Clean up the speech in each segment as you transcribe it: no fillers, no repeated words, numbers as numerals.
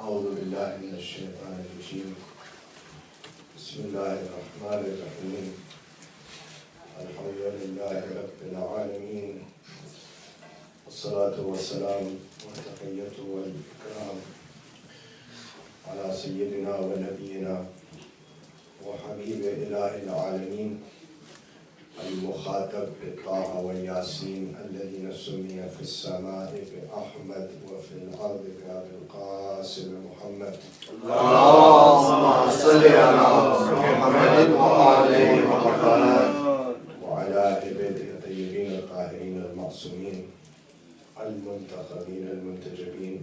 أعوذ بالله من الشيطان الرجيم. بسم الله الرحمن الرحيم. الحمد لله رب العالمين، والصلاة والسلام والتحية والإكرام على سيدنا ونبينا وحبيب إله العالمين المخاطب بالطه والياسين الذين سمي في السماء بأحمد وفي الأرض بأبي القاسم محمد. اللهم صل على محمد وآله محمد وعلى عباده الطيبين الطاهرين المعصومين المنتخبين المنتجبين،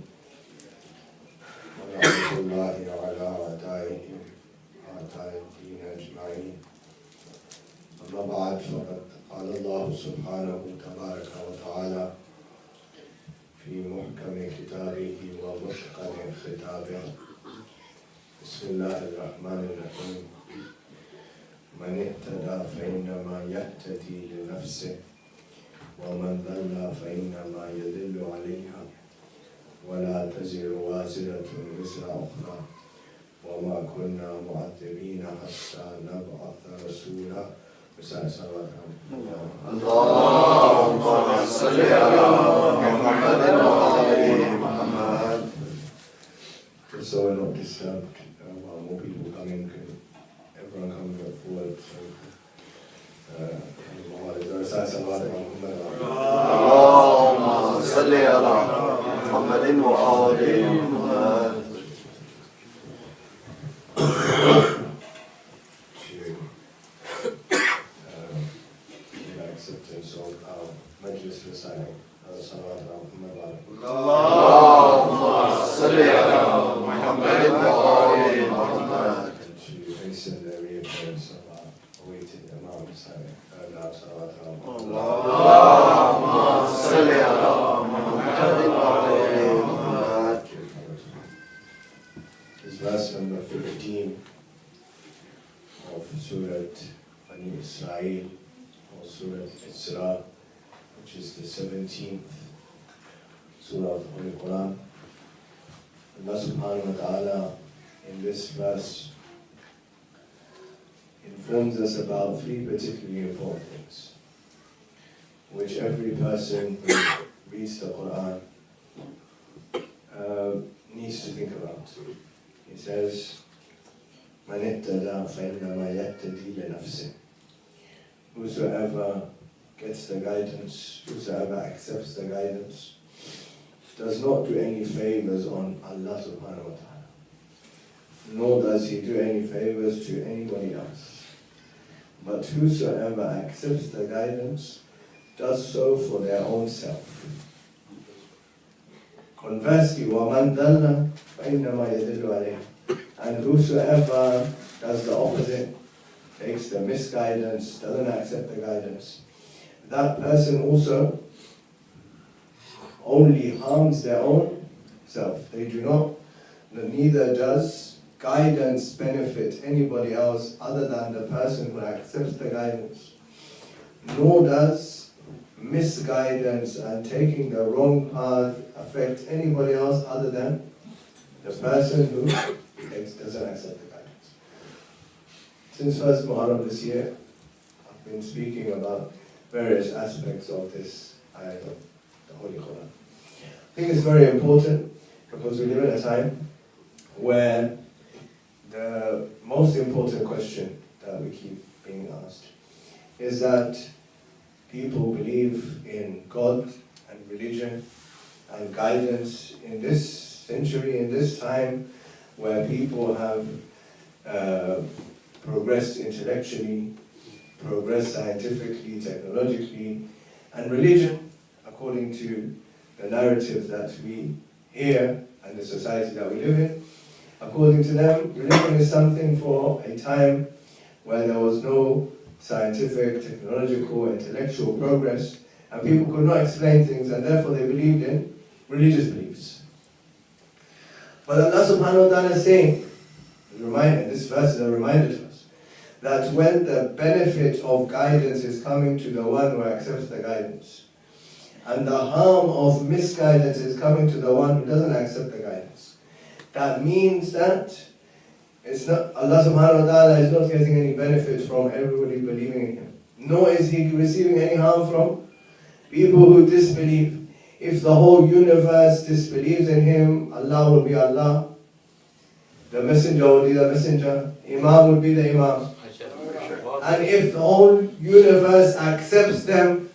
ورحمة الله على أعدائهم أعداء الدين أجمعين. أما بعد، فقد قال الله سبحانه تبارك وتعالى في محكم كتابه ومتقن خطابه: بسم الله الرحمن الرحيم. من اهتدى فإنما يهتدي لنفسه ومن ضل فإنما يضل عليها ولا تزر وازرة وزر أخرى وما كنا معذبين حتى نبعث رسولا. اللهم صل على محمد وآل محمد. So we're not disturbed, more people coming, everyone come forward. اللهم صل على محمد وآل محمد. Acceptance of our Majlis reciting اللهم صل على محمد وآل محمد. and to hasten the reappearance of our awaited Imam reciting اللهم صل على محمد وآل محمد. Is verse number 15 of Surah Bani Israel, or Surah Isra, which is the 17th Surah of the Holy Quran. Allah subhanahu wa ta'ala in this verse informs us about three particularly important things, which every person who reads the Quran needs to think about. He says, مَنِ اهْتَدَى فَإِنَّمَا يَهْتَدِي لِنَفْسِهِ. Whosoever gets the guidance, whosoever accepts the guidance, does not do any favors on Allah subhanahu wa ta'ala, nor does he do any favors to anybody else. But whosoever accepts the guidance does so for their own self. Conversely, وَمَنْ دَلَّ فَإِنَّمَا يَدِلُّ عَلَيْهِ. And whosoever does the opposite, takes the misguidance, doesn't accept the guidance, that person also only harms their own self. They do not, neither does guidance benefit anybody else other than the person who accepts the guidance, nor does misguidance and taking the wrong path affect anybody else other than the person who doesn't accept the guidance. Since first Muharram this year, I've been speaking about various aspects of this ayat of the Holy Quran. I think it's very important because we live in a time where the most important question that we keep being asked is that people believe in God and religion and guidance in this century, in this time where people have progressed intellectually, progressed scientifically, technologically, and religion, according to the narrative that we hear and the society that we live in, according to them, religion is something for a time where there was no scientific, technological, intellectual progress, and people could not explain things, and therefore they believed in religious beliefs. But Allah subhanahu wa ta'ala is saying, this verse is a reminder to us, that when the benefit of guidance is coming to the one who accepts the guidance, and the harm of misguidance is coming to the one who doesn't accept the guidance, that means that it's not, Allah subhanahu wa ta'ala is not getting any benefit from everybody believing in Him. Nor is He receiving any harm from people who disbelieve. If the whole universe disbelieves in Him, Allah will be Allah. The messenger will be the messenger. Imam will be the Imam. And if the whole universe accepts them,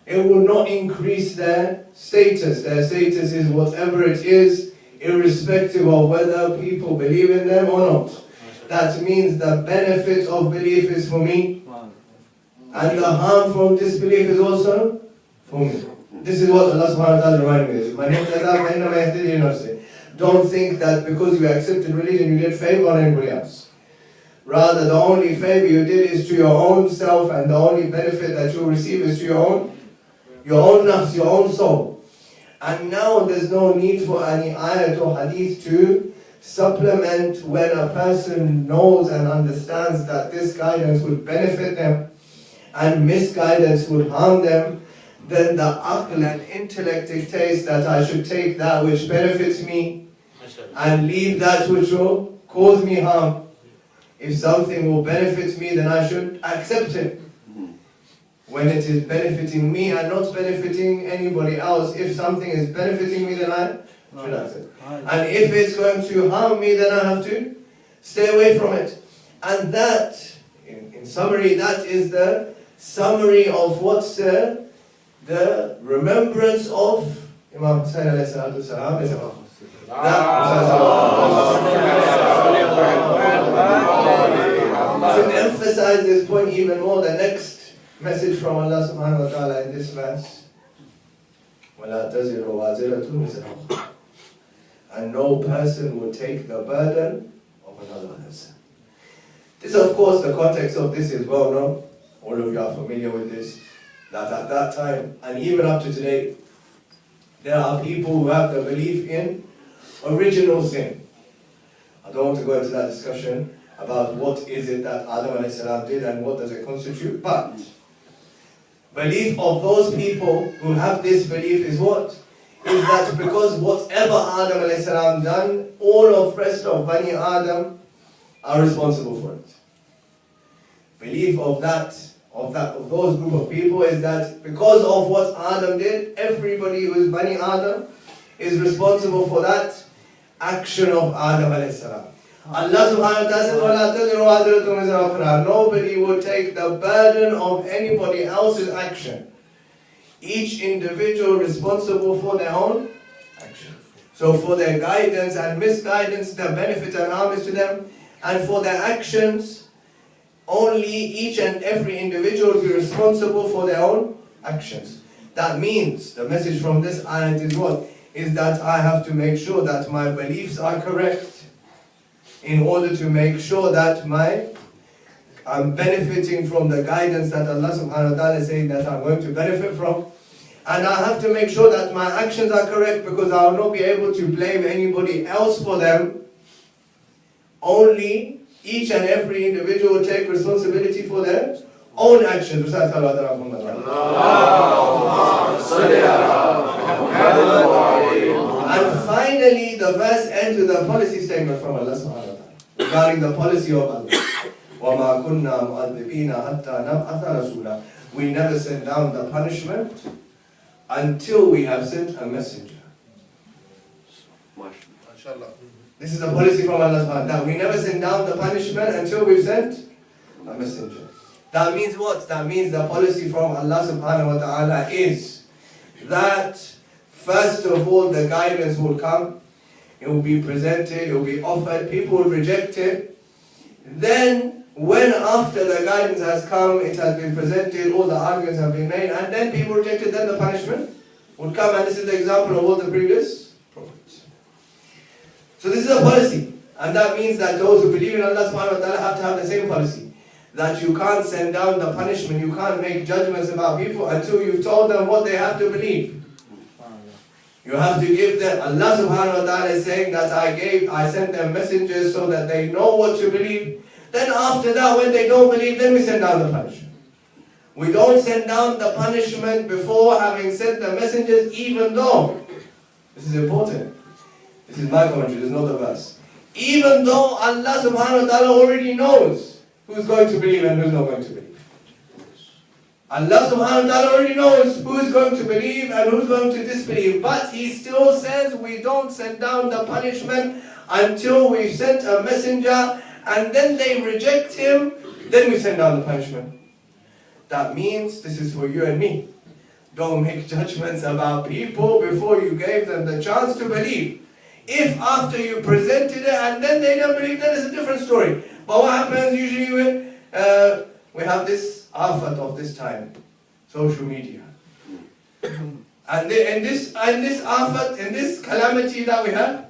it will not increase their status. Their status is whatever it is, irrespective of whether people believe in them or not. That means the benefit of belief is for me, and the harm from disbelief is also for me. This is what Allah subhanahu wa ta'ala is reminding us. Don't think that because you accepted religion you did favor on anybody else. Rather, the only favor you did is to your own self, and the only benefit that you'll receive is to your own nafs, your own soul. And now there's no need for any ayat or hadith to supplement when a person knows and understands that this guidance would benefit them and misguidance would harm them. Then the aql and intellect dictates that I should take that which benefits me and leave that which will cause me harm. If something will benefit me, then I should accept it. When it is benefiting me and not benefiting anybody else, if something is benefiting me, then I should accept it. And if it's going to harm me, then I have to stay away from it. And that, in summary, that is the summary of what's the remembrance of Imam Hussain alayhi salatu wasalam. To emphasize this point even more, the next message from Allah subhanahu wa ta'ala in this verse, وَلَا تَزِرُ وَازِرَةٌ وِزْرَ أُخْرَى, and no person will take the burden of another person. This, of course, the context of this is well known. All of you are familiar with this, that at that time, and even up to today, there are people who have the belief in original sin. I don't want to go into that discussion about what is it that Adam alayhi salam did and what does it constitute, but belief of those people who have this belief is what? Is that because whatever Adam alayhi salam done, all of rest of Bani Adam are responsible for it. Belief of those group of people is that because of what Adam did, everybody who is Bani Adam is responsible for that action of Adam alayhi salam. Allah subhanahu wa ta'ala says, nobody will take the burden of anybody else's action. Each individual responsible for their own action. So for their guidance and misguidance, the benefit and harm is to them. And for their actions, only each and every individual will be responsible for their own actions. That means, the message from this ayat is what? Is that I have to make sure that my beliefs are correct, in order to make sure that I'm benefiting from the guidance that Allah subhanahu wa ta'ala is saying that I'm going to benefit from. And I have to make sure that my actions are correct, because I will not be able to blame anybody else for them. Only each and every individual will take responsibility for their own actions. And finally, the verse ends with a policy statement from Allah subhanahu wa ta'ala regarding the policy of Allah. وَمَا كُنَّا مُعَذِّبِينَ حَتَّى نَبْعَثَ رَسُولًا. We never send down the punishment until we have sent a messenger. This is the policy from Allah subhanahu wa ta'ala. We never send down the punishment until we've sent a messenger. That means what? That means the policy from Allah subhanahu wa ta'ala is that first of all the guidance will come, it will be presented, it will be offered, people will reject it. Then when after the guidance has come, it has been presented, all the arguments have been made, and then people reject it, then the punishment would come. And this is the example of all the previous prophets. So this is a policy, and that means that those who believe in Allah subhanahu wa ta'ala have to have the same policy. That you can't send down the punishment, you can't make judgments about people until you've told them what they have to believe. You have to give them, Allah subhanahu wa ta'ala is saying that I sent them messengers so that they know what to believe. Then after that, when they don't believe, then we send down the punishment. We don't send down the punishment before having sent the messengers, even though, this is important, This is my commentary, this is not the verse. Even though Allah subhanahu wa ta'ala already knows who's going to believe and who's not going to believe. Allah subhanahu wa ta'ala already knows who's going to believe and who's going to disbelieve. But He still says we don't send down the punishment until we've sent a messenger, and then they reject him, then we send down the punishment. That means this is for you and me. Don't make judgments about people before you gave them the chance to believe. If after you presented it and then they don't believe, then it's a different story. But what happens usually when we have this afat of this time, social media. And in this afat, in this calamity that we have,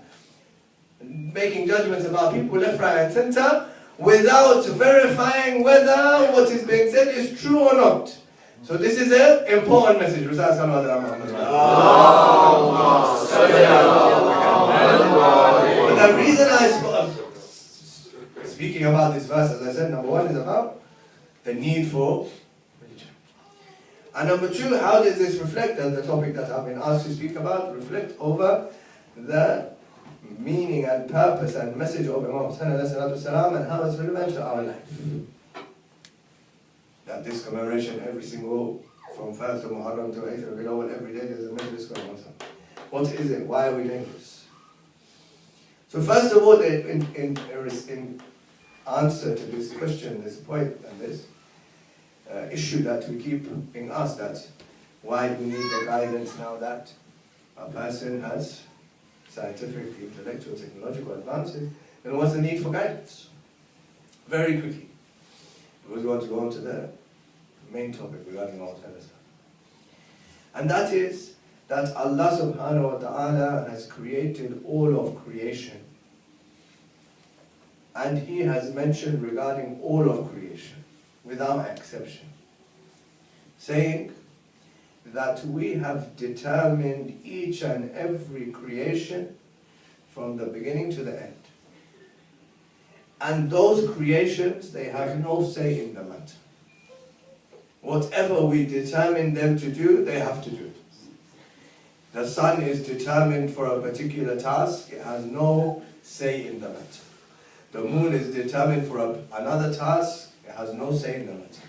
making judgments about people left, right and center, without verifying whether what is being said is true or not. So this is an important message. But the reason I'm speaking about this verse, as I said, number one is about the need for religion. And number two, how does this reflect, and the topic that I've been asked to speak about, reflect over the meaning and purpose and message of Imam Hussain ﷺ and how it's relevant to our life. That this commemoration every single, from 1st of Muharram to 8th of Karbala, every day there's a majlis going on. What is it? Why are we doing this? So first of all, in answer to this question, this point and this issue that we keep being asked, that why do we need the guidance now that a person has scientific, intellectual, technological advances, then what's the need for guidance? Very quickly, because we want to go on to the main topic regarding all kind of stuff. And that is that Allah subhanahu wa ta'ala has created all of creation. And He has mentioned regarding all of creation, without exception, saying that we have determined each and every creation from the beginning to the end. And those creations, they have no say in the matter. Whatever we determine them to do, they have to do it. The sun is determined for a particular task, it has no say in the matter. The moon is determined for another task, it has no say in the matter.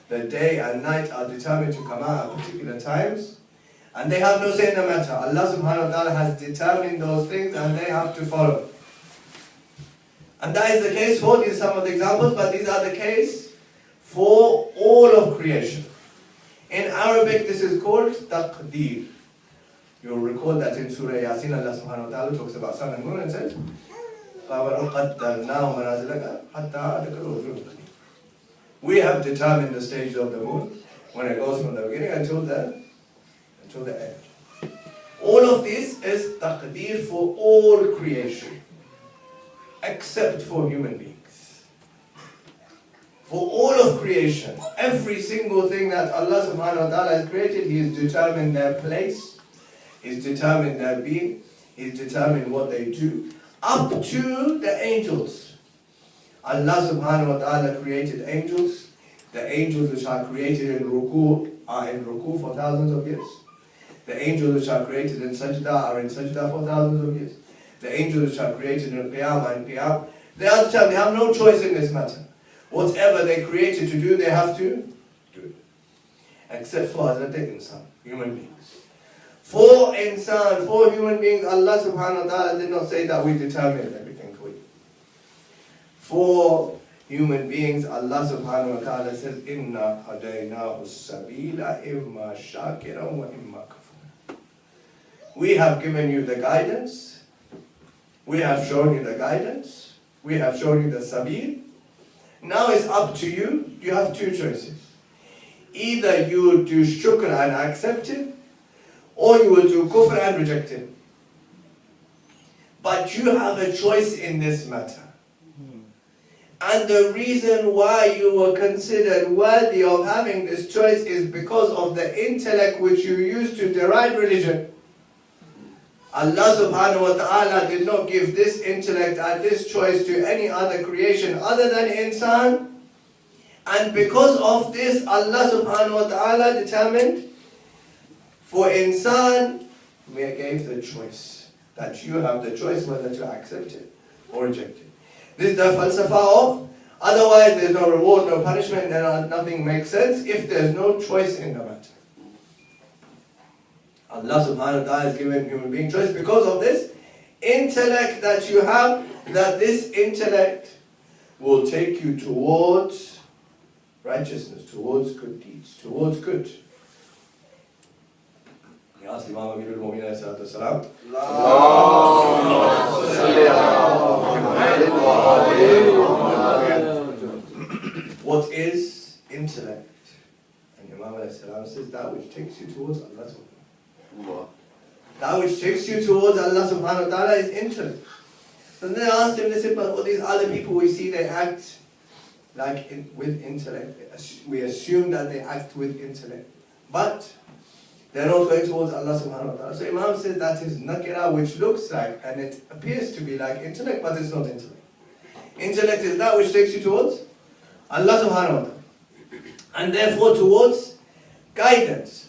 The day and night are determined to come out at particular times, and they have no say in the matter. Allah subhanahu wa ta'ala has determined those things and they have to follow. And that is the case for, these are some of the examples, but these are the case for all of creation. In Arabic this is called taqdeer. You'll recall that in Surah Yasin, Allah subhanahu wa ta'ala talks about sun and moon and says, we have determined the stage of the moon when it goes from the beginning until the end. All of this is taqdeer for all creation, except for human beings. For all of creation, every single thing that Allah subhanahu wa ta'ala has created, He has determined their place, He's determined their being, He's determined what they do, up to the angels. Allah subhanahu wa ta'ala created angels. The angels which are created in ruku are in ruku for thousands of years. The angels which are created in sajda are in sajda for thousands of years. The angels which are created in qiyam are in qiyam. They understand they have no choice in this matter. Whatever they created to do, they have to do it. Except for Hazrat Insan, human beings. For insan, for human beings, Allah subhanahu wa ta'ala did not say that we determine everything for you. For human beings, Allah subhanahu wa ta'ala says, Inna hadaynahu sabila imma shakiran wa imma kafur. We have given you the guidance. We have shown you the guidance. We have shown you the sabil. Now it's up to you. You have two choices. Either you will do shukr and accept it, or you will do kufr and reject it. But you have a choice in this matter. And the reason why you were considered worthy of having this choice is because of the intellect which you use to derive religion. Allah subhanahu wa ta'ala did not give this intellect and this choice to any other creation other than insan. And because of this, Allah subhanahu wa ta'ala determined for insan, we gave the choice. that you have the choice whether to accept it or reject it. This is the falsafa of, otherwise there's no reward, no punishment, and nothing makes sense if there's no choice in the matter. Allah subhanahu wa ta'ala has given human being choice because of this intellect that you have, that this intellect will take you towards righteousness, towards good deeds, towards good. He asked Imam Amirul Mu'minin alayhi salatu wasalam, what is intellect? And Imam alayhi salam says, that which takes you towards Allah subhanahu wa ta'ala. That which takes you towards Allah subhanahu wa ta'ala is intellect. So then they asked him, they said, but all these other people we see, they act like with intellect. We assume that they act with intellect. But they're not going towards Allah subhanahu wa ta'ala. So Imam says that is nakira, which looks like, and it appears to be like intellect, but it's not intellect. Intellect is that which takes you towards Allah subhanahu wa ta'ala. And therefore towards guidance.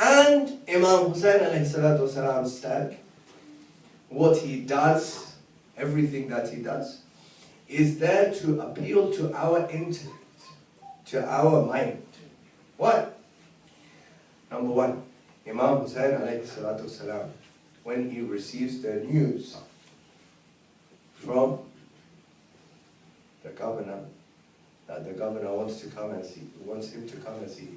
And Imam Hussain alayhi salatu wasalam said, what he does, everything that he does, is there to appeal to our intellect, to our mind. What? Number one, Imam Hussain alayhi salatu wasalam, when he receives the news from the governor, that the governor wants him to come and see.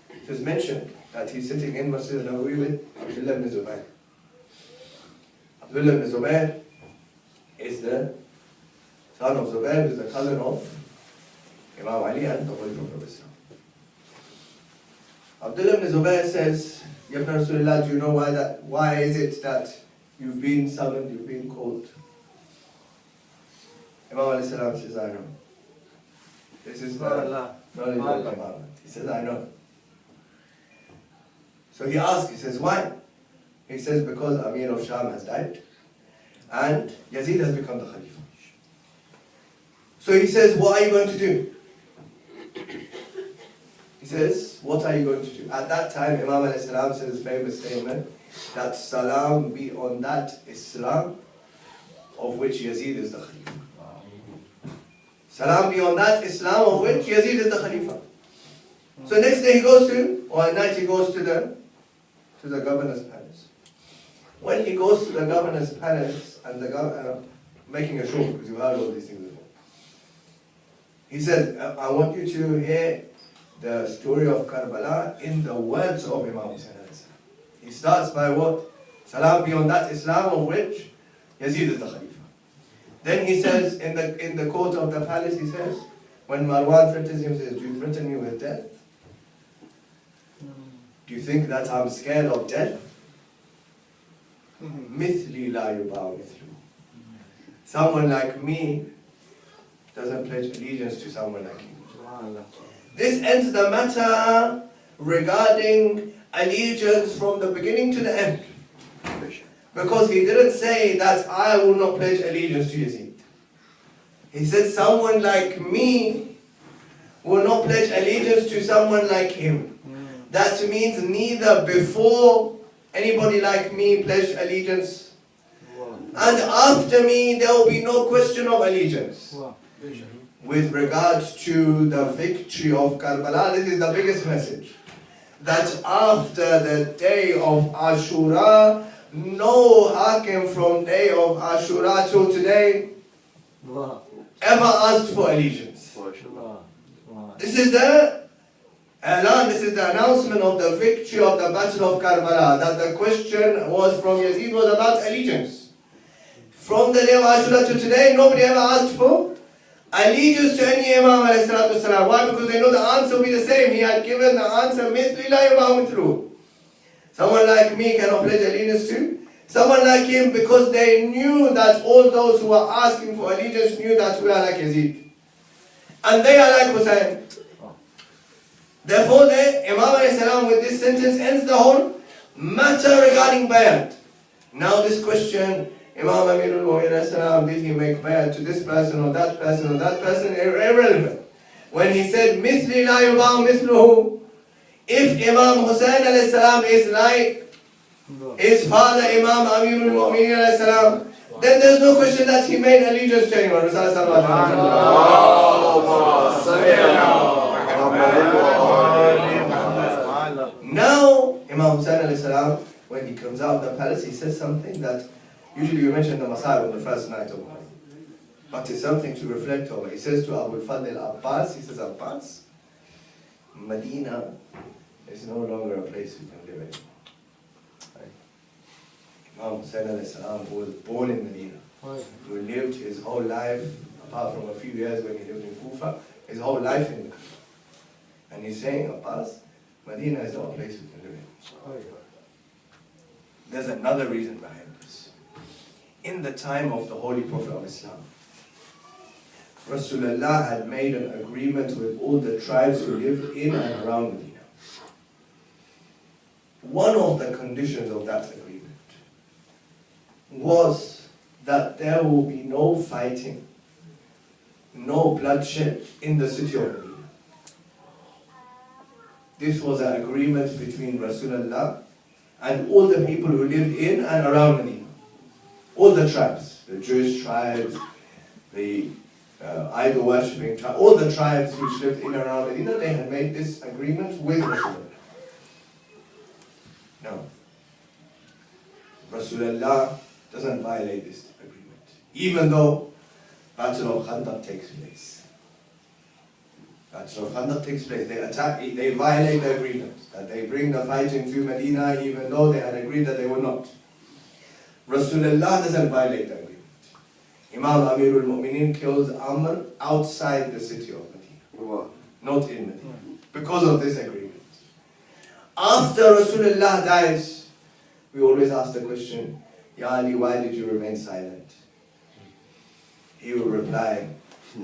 It is mentioned that he's sitting in Masjid-e-Nabawi with Abdullah ibn Zubayr. Abdullah ibn Zubayr is the son of Zubayr, who is the cousin of Imam Ali and the Holy Prophet of Islam. Abdullah ibn Zubayr says, Ya Ibn Rasulullah, do you know why is it that you've been summoned, you've been called? Imam alayhi salam says, I know. This is the knowledge of Muhammad. He says, I know. So he asks, he says, why? He says, because Amir of Sham has died and Yazid has become the Khalifa. So he says, what are you going to do? He says, what are you going to do? At that time, Imam alayhi salam says his famous statement, that salam be on that Islam of which Yazid is the Khalifa. Salam be on that Islam of which Yazid is the Khalifa. So next day he goes to, or at night he goes to the governor's palace. When he goes to the governor's palace, and the governor, making a show, because you've heard all these things before, he says, I want you to hear the story of Karbala in the words of Imam Hussain. He starts by what? Salam be on that Islam of which Yazid is the Khalifa. Then he says, in the court of the palace, he says, when Marwan threatens him, he says, do you threaten me with death? Do you think that I'm scared of death? Mithli la yubaw mithlu. Someone like me doesn't pledge allegiance to someone like you. This ends the matter regarding allegiance from the beginning to the end. Because he didn't say that I will not pledge allegiance to Yazid. He said someone like me will not pledge allegiance to someone like him. That means neither before anybody like me pledged allegiance, and after me there will be no question of allegiance. With regards to the victory of Karbala, this is the biggest message. That after the day of Ashura, no hakim from day of Ashura till today ever asked for allegiance. This is the Alan, this is the announcement of the victory of the Battle of Karbala, that the question was from Yazid was about allegiance. From the day of Ashura to today, nobody ever asked for allegiance to any Imam alayhi salatu wasalam. Why? Because they know the answer will be the same. He had given the answer, mithli la yubaw mithlu. Someone like me cannot pledge allegiance to someone like him, because they knew that all those who were asking for allegiance knew that we are like Yazid. And they are like Hussain. Therefore, Imam alayhi salam with this sentence ends the whole matter regarding bayat. Now this question, Imam Amirul Mu'minin salam, did he make bayat to this person or that person or that person? Irrelevant. When he said, mithli la yubaw mithluhu, if Imam Hussain alayhi salam is like his father Imam Amirul Mu'mineen alayhi salam, then there's no question that he made allegiance to anyone. Now, Imam Hussain alayhi salam, when he comes out of the palace, he says something that usually we mention the Masa'ib on the first night of Muharram, but it's something to reflect over. He says to Abu Fadl Abbas, he says, Abbas, Medina is no longer a place you can live in. Imam Hussain alayhi salam was born in Medina. He lived his whole life, apart from a few years when he lived in Kufa, his whole life in Kufa. And he's saying, Abbas, Medina is not a place you can live in. There's another reason behind this. In the time of the Holy Prophet of Islam, Rasulullah had made an agreement with all the tribes who lived in and around Medina. One of the conditions of that agreement was that there will be no fighting, no bloodshed in the city of Medina. This was an agreement between Rasulullah and all the people who lived in and around Medina. All the tribes, the Jewish tribes, the idol worshipping tribes, all the tribes which lived in and around Medina, they had made this agreement with Rasulullah. No. Rasulullah doesn't violate this agreement, even though Battle of Khandaq takes place. Battle of Khandaq takes place. They attack, they violate the agreement, that they bring the fighting to Medina, even though they had agreed that they would not. Rasulullah doesn't violate the agreement. Imam Amirul Mu'mineen kills Amr outside the city of Medina, not in Medina, because of this agreement. After Rasulullah dies, we always ask the question, Ya Ali, why did you remain silent? He will reply,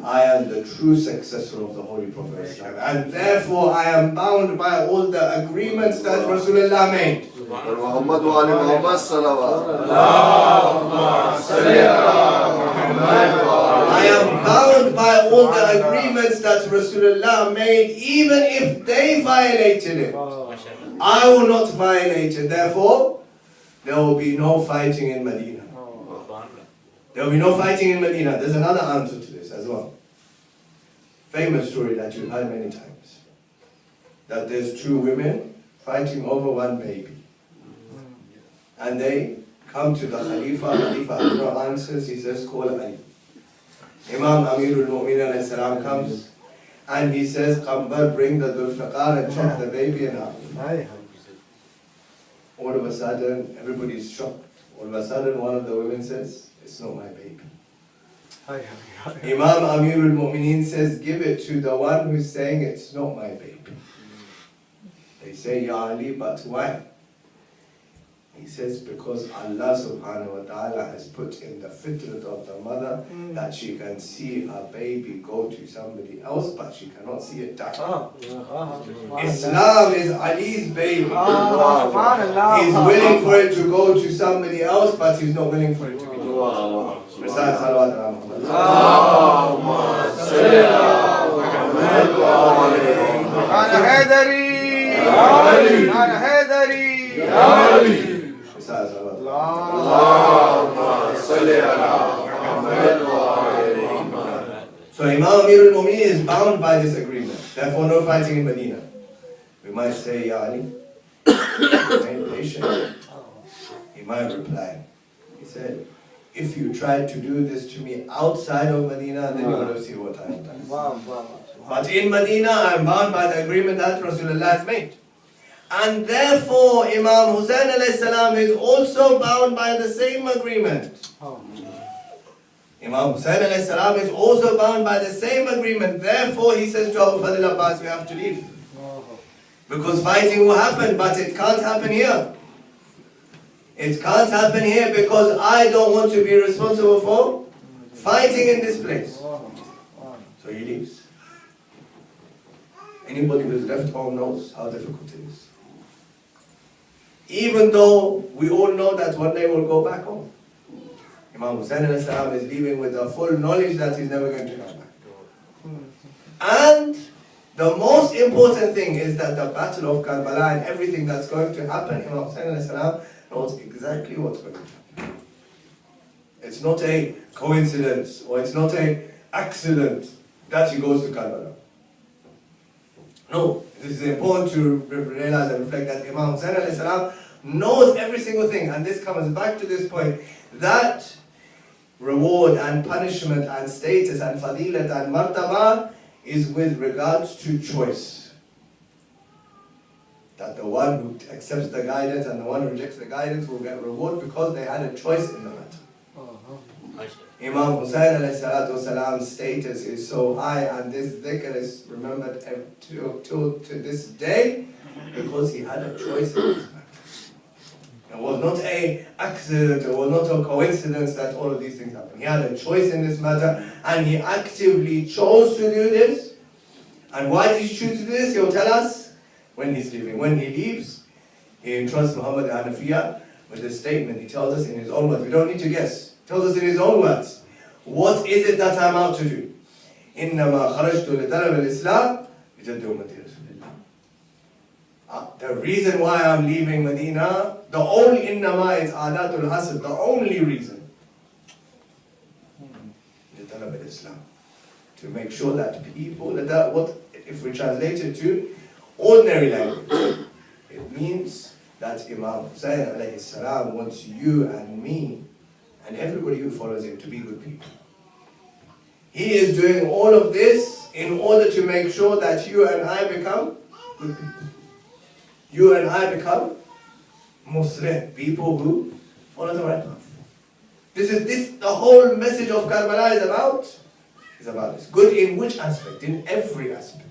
I am the true successor of the Holy Prophet of Islam, and therefore I am bound by all the agreements that Rasulullah made. I am bound by all the agreements that Rasulullah made, even if they violated it. I will not violate it. Therefore, there will be no fighting in Medina. There will be no fighting in Medina. There's another answer to this as well. Famous story that you've heard many times. That there's two women fighting over one baby. And they come to the Khalifa. Khalifa answers. He says, call Ali. Imam Amirul Mu'mineen alayhi salam comes. And he says, Qambar, bring the Dhul-Fiqar and chop the baby and out. All of a sudden, everybody's shocked. All of a sudden, one of the women says, it's not my baby. Imam Amirul Mu'mineen says, give it to the one who's saying it's not my baby. They say, Ya Ali, but why? He says, because Allah subhanahu wa ta'ala has put in the fitrat of the mother that she can see her baby go to somebody else, but she cannot see it die. Islam is Ali's baby. He's willing for it to go to somebody else, but he's not willing for it to be done. Recite salawat ala Muhammad. Allahumma salli ala Muhammad wa alayhi. Ana Haydari. Ana Haydari. Ya Ali. So Imam Amirul Mu'mineen is bound by this agreement. Therefore, no fighting in Medina. We might say, Ya Ali, remain patient. He might reply. He said, if you tried to do this to me outside of Medina, then you would have seen what I have done. But in Medina, I am bound by the agreement that Rasulullah has made. And therefore, Imam Hussain alayhi salam is also bound by the same agreement. Imam Hussain alayhi salam is also bound by the same agreement. Therefore, he says to Abu Fadl Abbas, we have to leave. Because fighting will happen, but it can't happen here. It can't happen here because I don't want to be responsible for fighting in this place. So he leaves. Anybody who's left home knows how difficult it is. Even though we all know that one day we'll go back home. Imam Hussain is leaving with the full knowledge that he's never going to come back. And the most important thing is that the battle of Karbala and everything that's going to happen, Imam Hussain knows exactly what's going to happen. It's not a coincidence or it's not an accident that he goes to Karbala. No, it is important to realize and reflect that Imam Hussain alayhi salam knows every single thing, and this comes back to this point that reward and punishment and status and fadilat and martaba is with regards to choice. That the one who accepts the guidance and the one who rejects the guidance will get reward because they had a choice in the matter. Imam Hussain alayhi salatu wasalam's status is so high, and this dhikr is remembered to this day because he had a choice in this matter. It was not an accident, it was not a coincidence that all of these things happened. He had a choice in this matter, and he actively chose to do this. And why did he choose to do this? He'll tell us when he's leaving. When he leaves, he entrusts Muhammad al-Hanafiya with this statement. He tells us in his own words. We don't need to guess. He tells us in his own words. What is it that I'm out to do? إِنَّمَا خَرَجْتُ لِطَلَبِ الْإِسْلَامِ بِجَدِّ أُمَّتِ رَسُولِ اللَّهِ. The reason why I'm leaving Medina, the only innama is adatul hasad, the only reason. لِطَلَبِ الْإِسْلَامِ. To make sure that people, that what if we translate it to ordinary language, it means that Imam Hussain alayhi salam wants you and me and everybody who follows him to be good people. He is doing all of this in order to make sure that you and I become good people. You and I become Muslim, people who follow the right path. The whole message of Karbala is about this. Good in which aspect? In every aspect.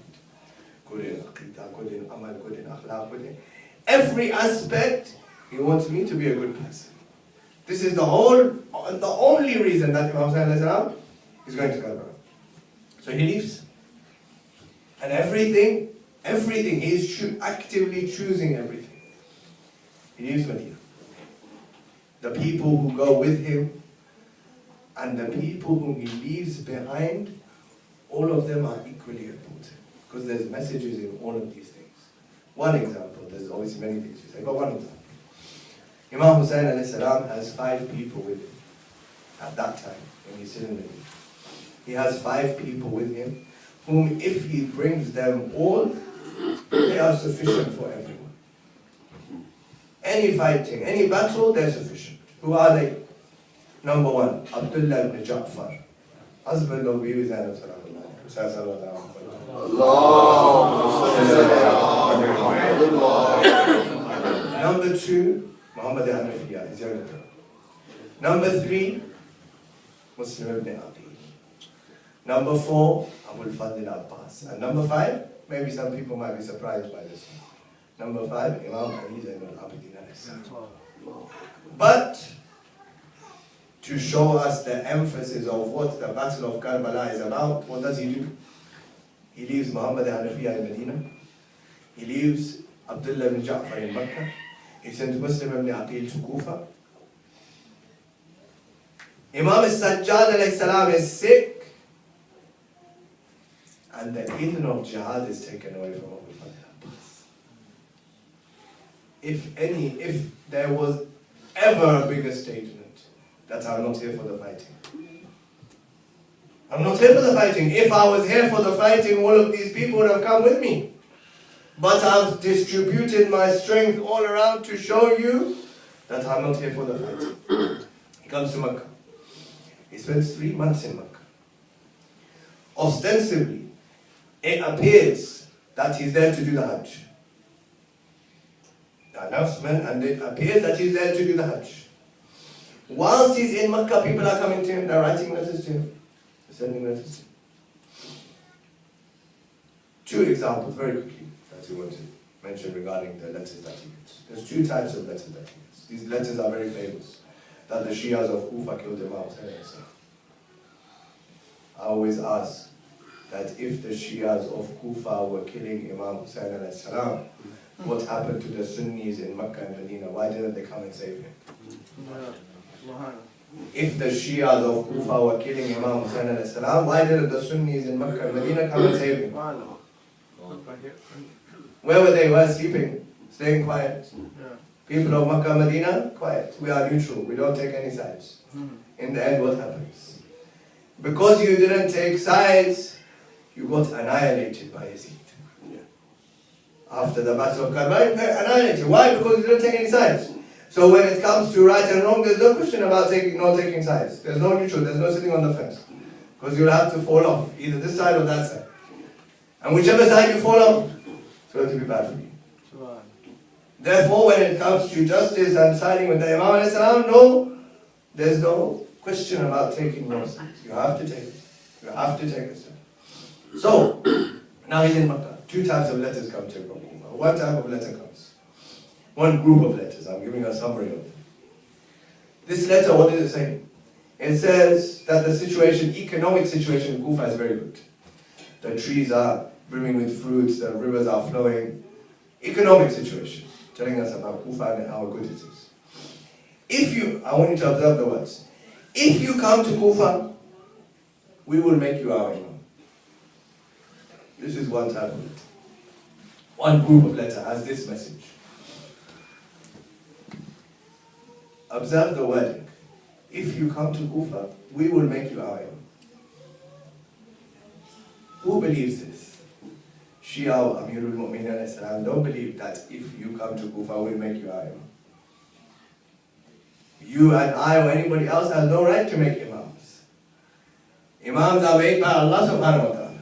Good in aqidah, good in amal, good in akhlaq, good in every aspect. He wants me to be a good person. This is the only reason that Imam Hussain is going to Karbala. So he leaves. And everything, he is actively choosing everything. He leaves Medina. The people who go with him and the people whom he leaves behind, all of them are equally important. Because there's messages in all of these things. One example, there's obviously many things to say, but one example. Imam Hussain alayhi salam has 5 people with him at that time when he's still in Medina. He has 5 people with him whom if he brings them all, they are sufficient for everyone. Any fighting, any battle, they're sufficient. Who are they? Number 1, Abdullah ibn Ja'far, husband of Bibi Zainab sallallahu Number 2, Muhammad al-Hanafiya, his younger brother. Number 3, Muslim ibn Aqil. Number 4, Abul Fadl Abbas. And number 5, maybe some people might be surprised by this one. Number 5, Imam Ali Zainul Abidin alayhi salam. But to show us the emphasis of what the Battle of Karbala is about, what does he do? He leaves Muhammad al-Hanafiya in Medina. He leaves Abdullah ibn Ja'far in Mecca. He sends Muslim ibn Aqil to Kufa. Imam al-Sajjad alayhi salam is sick. And the idhn of jihad is taken away from Abu Fadl Abbas. If there was ever a bigger statement, that I'm not here for the fighting. I'm not here for the fighting. If I was here for the fighting, all of these people would have come with me. But I've distributed my strength all around to show you that I'm not here for the fighting. He comes to Mecca. He spends 3 months in Mecca. Ostensibly, it appears that he's there to do the Hajj. The announcement, and it appears that he's there to do the Hajj. Whilst he's in Mecca, people are coming to him, they're writing letters to him, they're sending letters to him. 2 examples, very quickly, that we want to mention regarding the letters that he gets. There's 2 types of letters that he gets. These letters are very famous, that the Shias of Kufa killed Imam Hussain. I always ask that if the Shias of Kufa were killing Imam Hussain alayhi salam, what happened to the Sunnis in Mecca and Medina? Why didn't they come and save him? If the Shias of Kufa were killing Imam Hussain alayhi salam, why didn't the Sunnis in Mecca and Medina come and save him? Where were they? Were sleeping, staying quiet. People of Makkah, Medina, quiet. We are neutral. We don't take any sides. In the end, what happens? Because you didn't take sides, you got annihilated by Yazid. After the Battle of Karbala, annihilated. Why? Because you didn't take any sides. So when it comes to right and wrong, there's no question about not taking sides. There's no neutral, there's no sitting on the fence. Because you'll have to fall off, either this side or that side. And whichever side you fall off, it's going to be bad for you. Therefore, when it comes to justice and siding with the Imam ﷺ, no, there's no question about taking your sides. You have to take it. You have to take a side. So, now he's in Makkah. Two types of letters come to him from Kufa. One type of letter comes. One group of letters. I'm giving a summary of them. This letter, what does it say? It says that the situation, economic situation in Kufa is very good. The trees are brimming with fruits, the rivers are flowing. Economic situation, telling us about Kufa and how good it is. I want you to observe the words. If you come to Kufa, we will make you our imam. This is one type of letter. One group of letter has this message. Observe the wording. If you come to Kufa, we will make you our imam. Who believes this? Shia or Amirul Mu'mineen don't believe that if you come to Kufa, we'll make you our imam. You and I or anybody else has no right to make imams. Imams are made by Allah subhanahu wa ta'ala.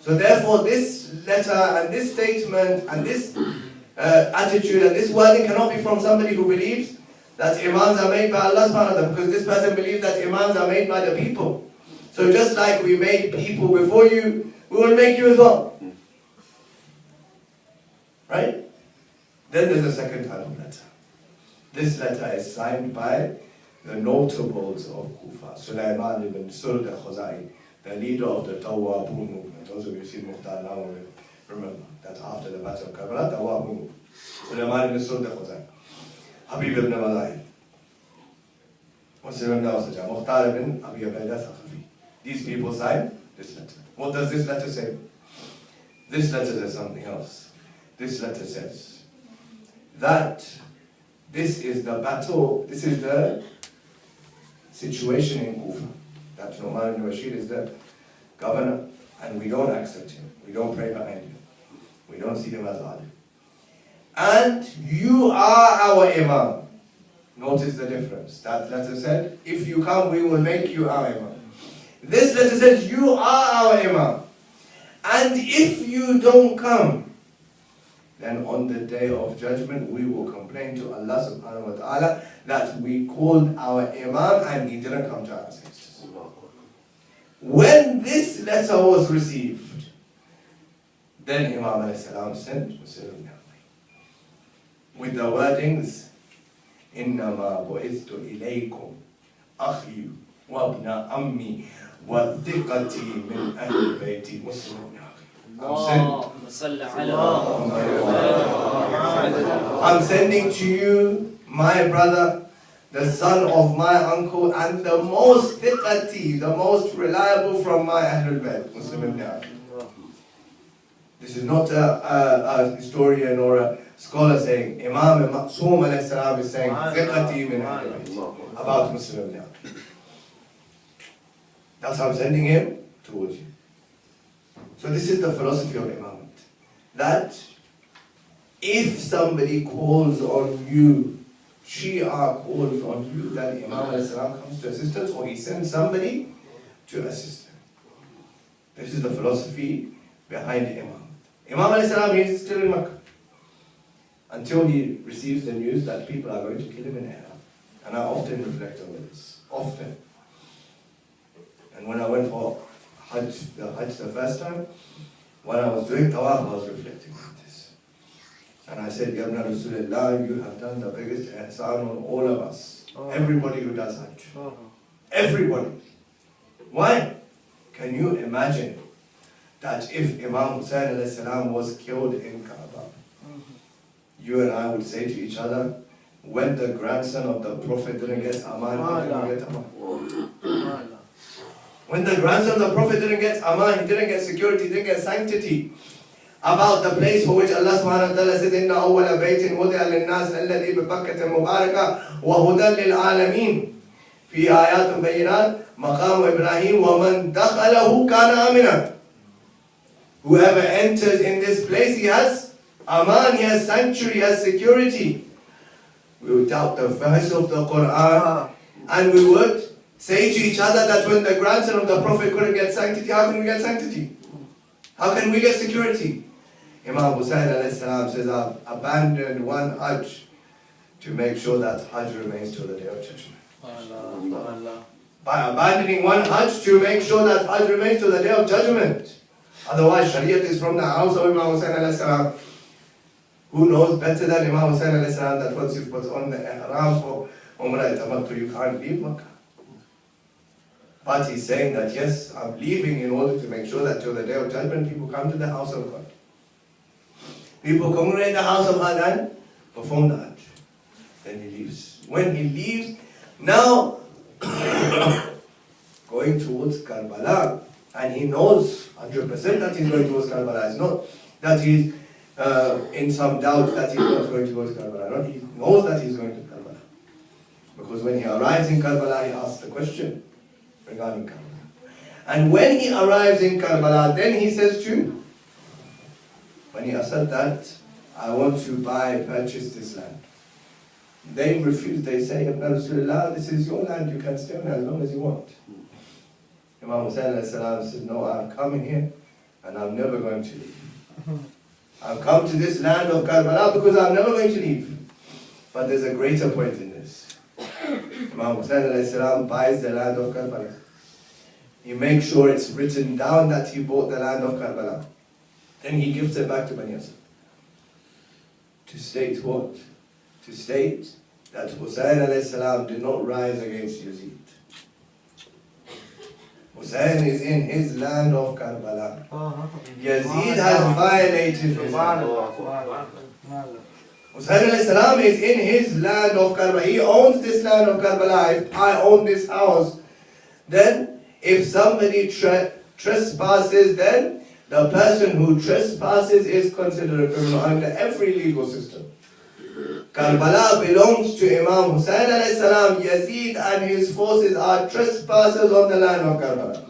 So therefore this letter and this statement and this attitude and this wording cannot be from somebody who believes that imams are made by Allah subhanahu wa ta'ala, because this person believes that imams are made by the people. So just like we made people before you, we will make you as well. Right? Then there's a second type of letter. This letter is signed by the notables of Kufa. Sulaiman ibn Surd al-Khuzai, the leader of the Tawwabun movement. Those of you who see Mukhtar now will remember that after the Battle of Karbala, Tawwabun movement. Sulaiman ibn Surd al-Khuzai, Habib ibn Madai, Muslim ibn Awsaja, Mukhtar ibn Abi Ubaidah Thaqafi. These people signed this letter. What does this letter say? This letter says something else. This letter says that this is the battle, this is the situation in Kufa. That Nu'man ibn Bashir is the governor, and we don't accept him. We don't pray behind him. We don't see him as alim. And you are our imam. Notice the difference. That letter said, if you come, we will make you our imam. This letter says, you are our imam. And if you don't come, then on the day of judgment, we will complain to Allah subhanahu wa ta'ala that we called our imam and he didn't come to our ancestors. When this letter was received, then Imam alayhi salam sent Muslim with the wordings, إِنَّمَا بُعِثْتُ إِلَيْكُمْ أَخِي وَابْنَ أَمِّي وَثِقَتِي مِنْ أَهْلِ بَيْتِ مُسْلِمٍ. I'm sending to you my brother, the son of my uncle, and the most thiqati, the most reliable from my Ahlul Bayt, Muslim ibn Aqil. This is not a historian or a scholar saying, Imam Ma'soom alayhi salam is saying, thiqati min Ahlul Bayt, about Muslim ibn Aqil. That's how I'm sending him towards you. So this is the philosophy of imamate. That if somebody calls on you, Shia calls on you, then Imam alayhi salam comes to assistance, or he sends somebody to assist him. This is the philosophy behind Imam. Imam alayhi salam is still in Makkah until he receives the news that people are going to kill him in Ihram. And I often reflect on this. Often. And when I went for the Hajj the first time, when I was doing Tawaf, I was reflecting on this. And I said, Ya Ibn Rasulullah, you have done the biggest ihsan on all of us. Everybody who does Hajj. Everybody. Why? Can you imagine that if Imam Hussain alayhi salam was killed in Kaaba, you and I would say to each other, when the grandson of the Prophet didn't get Aman, he didn't get Aman. When the grandson of the Prophet didn't get Aman, he didn't get security, he didn't get sanctity. about the place for which Allah subhanahu wa ta'ala says, إِنَّ أَوَّلَ بَيْتٍ وُضِعَ لِلنَّاسِ الَّذِي بِبَكَّةٍ مُبَارَكًا وَهُدًى لِلْعَالَمِينَ فِي آيَاتٌ بَيِّنَاتٍ مَقَامُ إِبْرَاهِيمَ وَمَنْ دَخَلَهُ كَانَ آمِنًا. Whoever enters in this place, he has aman, he has sanctuary, he has security. We would doubt the verse of the Quran, and we would say to each other that when the grandson of the Prophet couldn't get sanctity, how can we get sanctity? How can we get security? Imam Hussain a.s. says, I've abandoned one Hajj to make sure that Hajj remains till the Day of Judgment. By abandoning one Hajj to make sure that Hajj remains till the Day of Judgment. Otherwise, Shariat is from the house of Imam Hussain a.s. Who knows better than Imam Hussain a.s. that once you put on the ihram for Umrah Tamattu, you can't leave Makkah. But he's saying that yes, I'm leaving in order to make sure that till the Day of Judgment people come to the house of God. People congregate the house of God and perform the Hajj. Then he leaves. When he leaves, now going towards Karbala, and he knows 100% that he's going towards Karbala. It's not that he's in some doubt that he's not going towards Karbala. No, he knows that he's going to Karbala. Because when he arrives in Karbala, he asks the question regarding Karbala. And when he arrives in Karbala, then he says to Bani Asad that I want to purchase this land. They refuse. They say, Ibn Rasulullah, this is your land, you can stay on it as long as you want. Imam Hussain says, no, I've come in here and I'm never going to leave. I've come to this land of Karbala because I'm never going to leave. But there's a greater point in this. Imam Hussain buys the land of Karbala. He makes sure it's written down that he bought the land of Karbala. Then he gives it back to Bani Asad. To state what? To state that Hussain did not rise against Yazid. Hussain is in his land of Karbala. Yazid has violated his land. Hussain is in his land of Karbala. He owns this land of Karbala. If I own this house, then if somebody trespasses, then the person who trespasses is considered a criminal under every legal system. Karbala belongs to Imam Hussain a.s. Yazid and his forces are trespassers on the land of Karbala.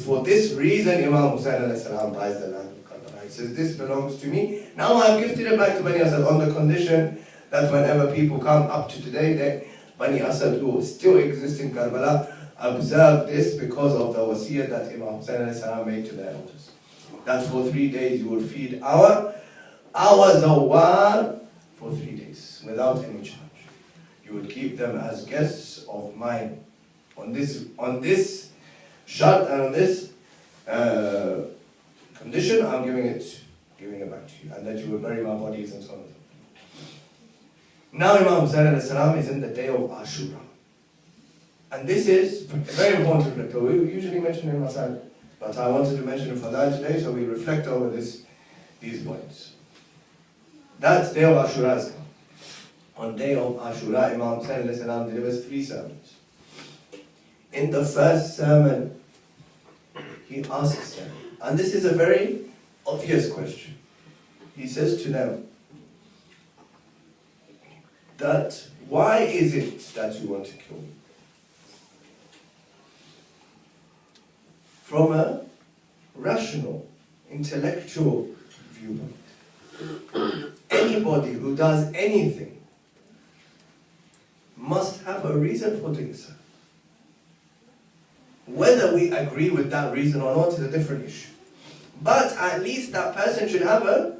For this reason, Imam Hussain a.s. buys the land of Karbala. He says, this belongs to me. Now I've gifted it back to Bani Asad on the condition that whenever people come up to today, Bani Asad, who still exist in Karbala, observe this because of the wasiyah that Imam Hussain a.s. made to the elders. That for 3 days you will feed our zawar for 3 days without any charge. You would keep them as guests of mine. On this shart and on this condition, I'm giving it back to you, and that you will bury my bodies and so on. Now Imam Hussain a.s. is in the day of Ashura. And this is very important to reflect. We usually mention it in Masal, but I wanted to mention it for that today, so we reflect over these points. That day of Ashura has come. On day of Ashura, Imam Hussain a.s. delivers 3 sermons. In the first sermon, he asks them, and this is a very obvious question. He says to them that, why is it that you want to kill me? From a rational, intellectual viewpoint, anybody who does anything must have a reason for doing so. Whether we agree with that reason or not is a different issue. But at least that person should have a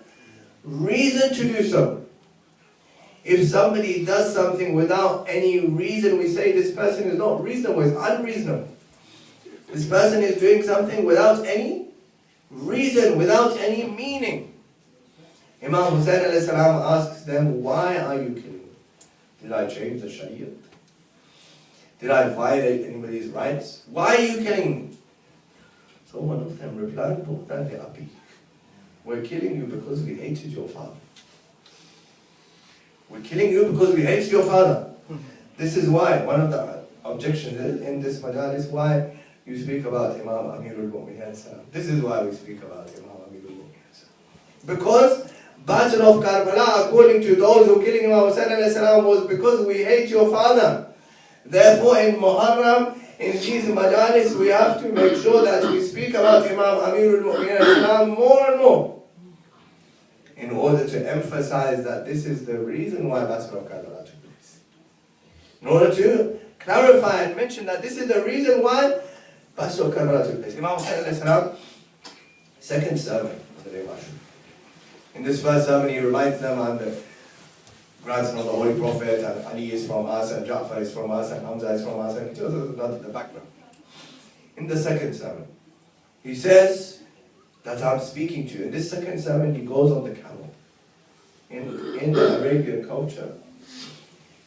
reason to do so. If somebody does something without any reason, we say this person is not reasonable, it's unreasonable. This person is doing something without any reason, without any meaning. Imam Hussain a.s. asks them, why are you killing me? Did I change the Shariah? Did I violate anybody's rights? Why are you killing me? So one of them replied, we're killing you because we hated your father. We're killing you because we hated your father. This is why, one of the objections in this majalis, why you speak about Imam Amirul Mu'mineen. This is why we speak about Imam Amirul Mu'mineen. Because Battle of Karbala, according to those who killing Imam Hussain was because we hate your father. Therefore, in Muharram, in these majalis, we have to make sure that we speak about Imam Amirul Mu'mineen more and more, in order to emphasize that this is the reason why Battle of Karbala took place. In order to clarify and mention that this is the reason why Battle of Karbala took place. Imam Hussain, second sermon of the day of Ashura. In this first sermon, he reminds them, I'm the grandson of the Holy Prophet, and Ali is from us, and Ja'far is from us, and Hamza is from us, and he tells us the background. In the second sermon, he says that I'm speaking to you. In this second sermon, he goes on the camel. In the Arabian culture,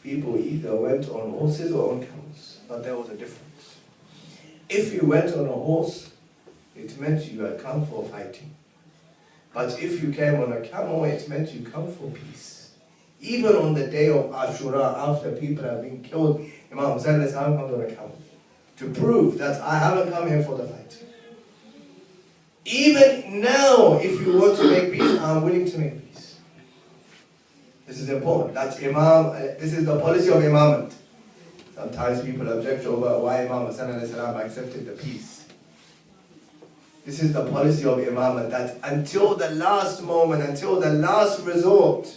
people either went on horses or on camels, but there was a difference. If you went on a horse, it meant you had come for fighting. But if you came on a camel, it meant you come for peace. Even on the day of Ashura, after people have been killed, Imam Hussain comes on a camel to prove that I haven't come here for the fight. Even now, if you want to make peace, I'm willing to make peace. This is important. This is the policy of imamate. Sometimes people object over why Imam Hussain accepted the peace. This is the policy of imamate, that until the last moment, until the last resort,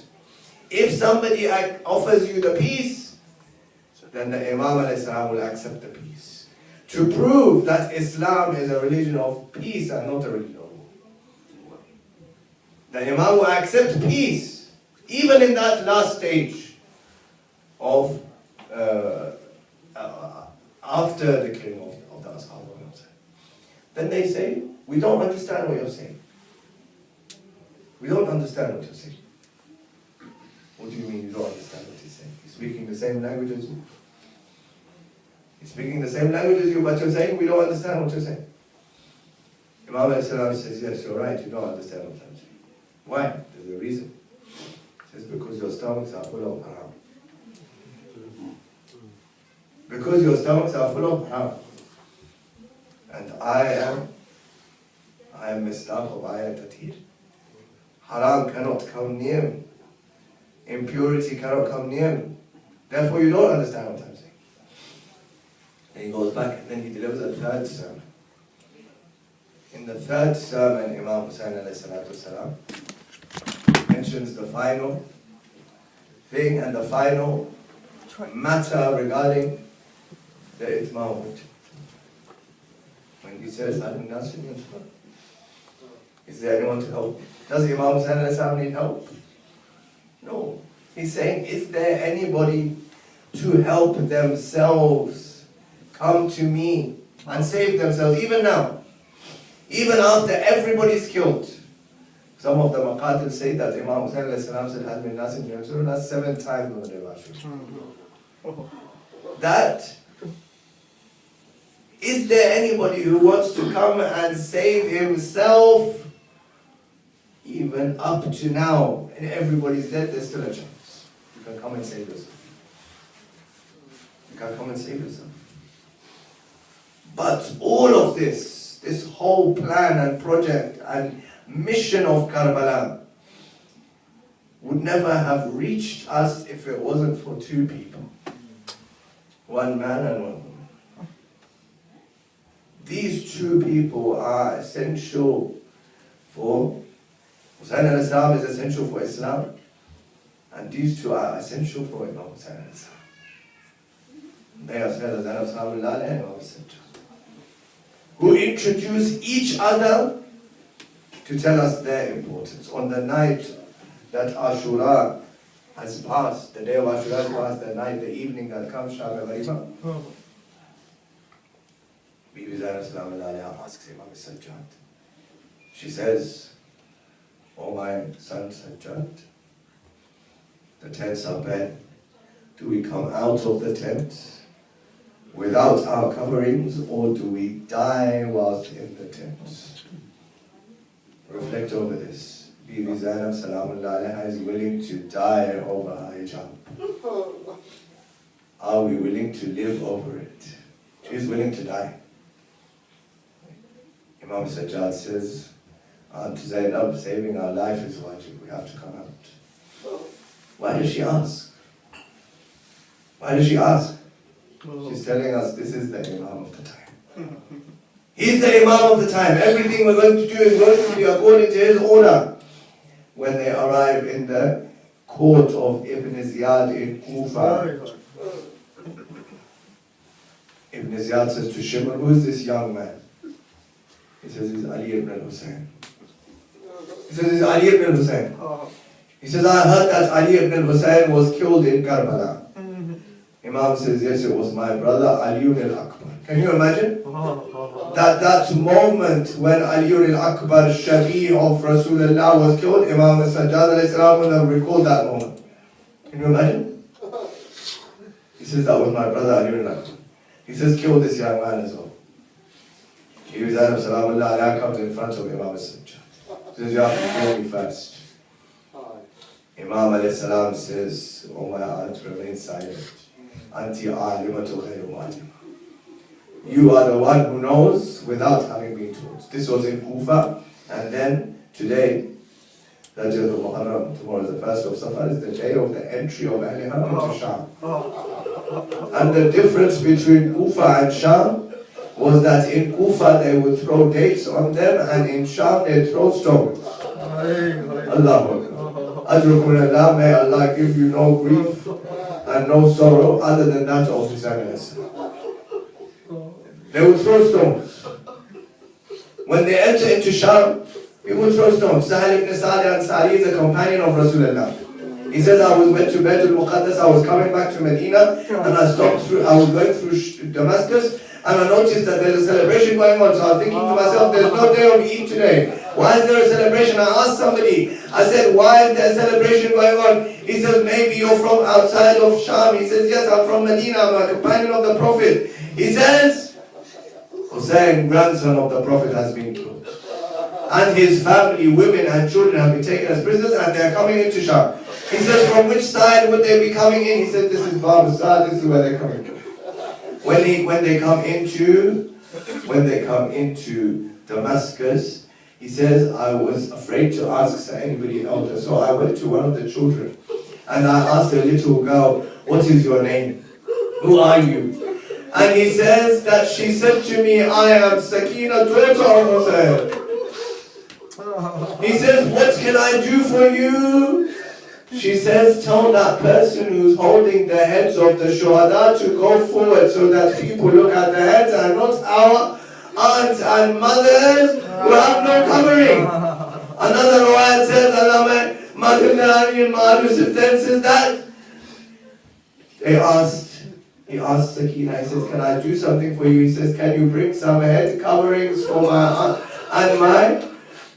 if somebody offers you the peace, then the Imam will accept the peace. To prove that Islam is a religion of peace and not a religion of war. The Imam will accept peace, even in that last stage of after the killing of the Ashab. Then they say, we don't understand what you're saying. We don't understand what you're saying. What do you mean you don't understand what he's saying? He's speaking the same language as you. He's speaking the same language as you, but you're saying we don't understand what you're saying. Imam says, yes, you're right, you don't understand what I'm saying. Why? There's a reason. He says, because your stomachs are full of haram. Because your stomachs are full of haram. And I am mistaq of ayat tatir. Haram cannot come near me. Impurity cannot come near me. Therefore you don't understand what I'm saying. And he goes back and then he delivers a third sermon. In the third sermon, Imam Hussain mentions the final thing and the final matter regarding the itmam. When he says, is there anyone to help? Does Imam Hussain need help? No. He's saying, is there anybody to help themselves come to me and save themselves, even now? Even after everybody's killed. Some of the Maqatil say that Imam Hussain said, has been Nasim Rasulullah 7 times on the day of Ashura. That, is there anybody who wants to come and save himself? Even up to now, and everybody's dead, there's still a chance. You can come and save yourself. You can come and save yourself. But all of this whole plan and project and mission of Karbala would never have reached us if it wasn't for 2 people. 1 man and 1 woman. These 2 people are essential for Hussain al-Islam is essential for Islam, and these 2 are essential for Imam Hussain al-Islam. They are Syed Zafar Abbas and Imam Sajjad, who introduce each other to tell us their importance. On the night that Ashura has passed, the day of Ashura has passed, the night, the evening that comes, Shab Ghariba, Bibi Zainab Salam Alayha asks Imam Sajjad. She says, "Oh my son Sajjad, the tents are bare. Do we come out of the tents without our coverings, or do we die whilst in the tents?" Reflect over this. Bibi Zainab Salamullah is willing to die over her hijab. Are we willing to live over it? She is willing to die. Imam Sajjad says, Aunt Zainab, saving our life is wajib, we have to come out. Why does she ask? Why does she ask? She's telling us this is the Imam of the time. He's the Imam of the time. Everything we're going to do is going to be according to his order. When they arrive in the court of Ibn Ziyad in Kufa, Ibn Ziyad says to Shimon, who is this young man? He says, he's Ali ibn al-Hussein. He says, he's Ali ibn al-Hussein. He says, I heard that Ali ibn al-Hussein was killed in Karbala. Imam says, yes, it was my brother Ali al-Akbar. Can you imagine? That moment when Ali al-Akbar, Shabi of Rasulullah, was killed, Imam Sajjad would have recalled that moment. Can you imagine? He says, that was my brother Ali al-Akbar. He says, kill this young man as well. He comes in front of Imam Sajjad. He says, you have to kill me first. Imam alayhi salam says, oh my aunt, remain silent. Anti alimatu ghayru mu'allima. You are the one who knows without having been told. This was in Kufa, and then today, the day of the Muharram, tomorrow is the 1st of Zafar, is the day of the entry of Ahl Haram into Sham. And the difference between Kufa and Sham was that in Kufa they would throw dates on them, and in Sham they throw stones. Allah Akbar. May Allah give you no grief and no sorrow other than that of His Eminence. They would throw stones. When they enter into Sham, people would throw stones. Sahal ibn Sa'd al-Ansari is a companion of Rasulullah. He says, I went to Baytul Muqaddas, I was coming back to Medina, and I was going through Damascus, and I noticed that there's a celebration going on. So I'm thinking to myself, there's no day of Eid today. Why is there a celebration? I asked somebody, I said, why is there a celebration going on? He says, maybe you're from outside of Sham. He says, yes, I'm from Medina, I'm a companion of the Prophet. He says, Hussein, grandson of the Prophet, has been killed. And his family, women and children have been taken as prisoners, and they're coming into Sham. He says, from which side would they be coming in? He said, this is Bab Sa'd, this is where they're coming in. When they come into Damascus, he says, I was afraid to ask anybody else. So I went to one of the children, and I asked a little girl, what is your name? Who are you? And he says that she said to me, I am Sakina, daughter of Hussein. He says, what can I do for you? She says, tell that person who's holding the heads of the shuhada to go forward so that people look at the heads and not our aunts and mothers who have no covering. Another riwayat says, says that he asked Sakina, he says, can I do something for you? He says, can you bring some head coverings for my aunt and my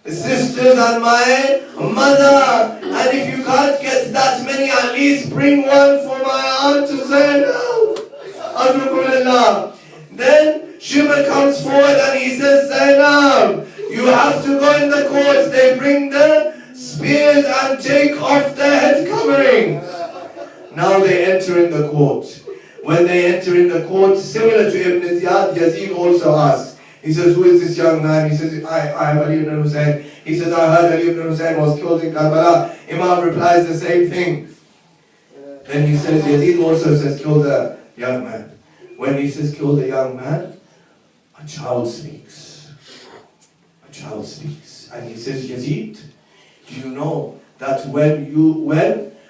sisters and my mother? And if you can't get that many, at least bring one for my aunt to say no. Then Shimon comes forward and he says, Zainab, you have to go in the courts. They bring the spears and take off the head coverings. Now they enter in the court. When they enter in the court, similar to Ibn Ziyad, Yazid also asks. He says, who is this young man? He says, I am Ali ibn Hussein. He says, I heard Ali ibn Hussein was killed in Karbala. Imam replies the same thing. Then he says, Yazid also says, kill the young man. When he says, kill the young man, a child speaks. A child speaks. And he says, Yazid, do you know that when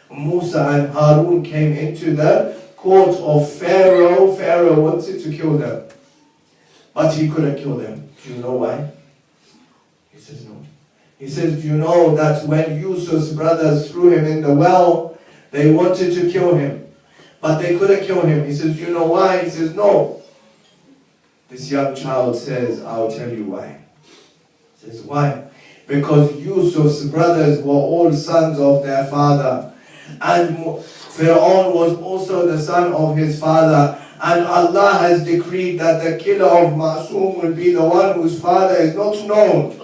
Musa and Harun came into the court of Pharaoh, Pharaoh wanted to kill them. But he couldn't kill them. Do you know why? He says no. He says, do you know that when Yusuf's brothers threw him in the well, they wanted to kill him, but they couldn't kill him. He says, do you know why? He says, no. This young child says, I'll tell you why. He says, why? Because Yusuf's brothers were all sons of their father, and Pharaoh was also the son of his father. And Allah has decreed that the killer of Ma'soom will be the one whose father is not known.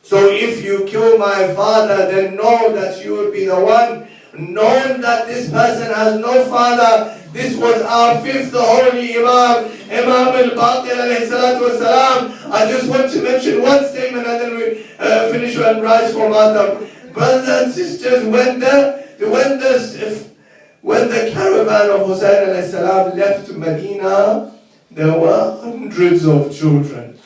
So if you kill my father, then know that you will be the one known that this person has no father. This was our fifth holy Imam, Imam al-Baqir alayhi salatu wasalam. I just want to mention one statement and then we finish and rise for Matam. Brothers and sisters, when the caravan of Hussein alayhi salam left Medina, there were hundreds of children.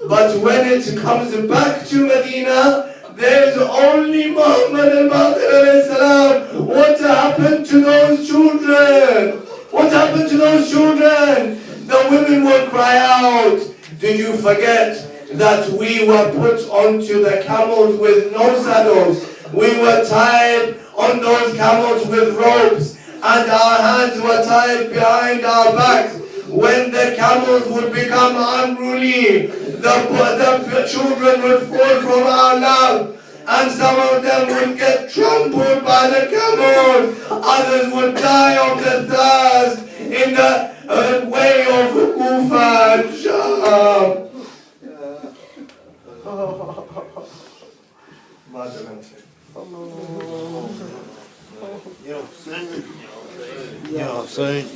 But when it comes back to Medina, there's only Muhammad al-Baqir alayhi salam. What happened to those children? What happened to those children? The women will cry out. Did you forget that we were put onto the camels with no saddles? We were tied on those camels with ropes, and our hands were tied behind our backs. When the camels would become unruly, the children would fall from our lap, and some of them would get trampled by the camels. Others would die of the thirst in the way of Kufa and Sham. Ya Hüseyin.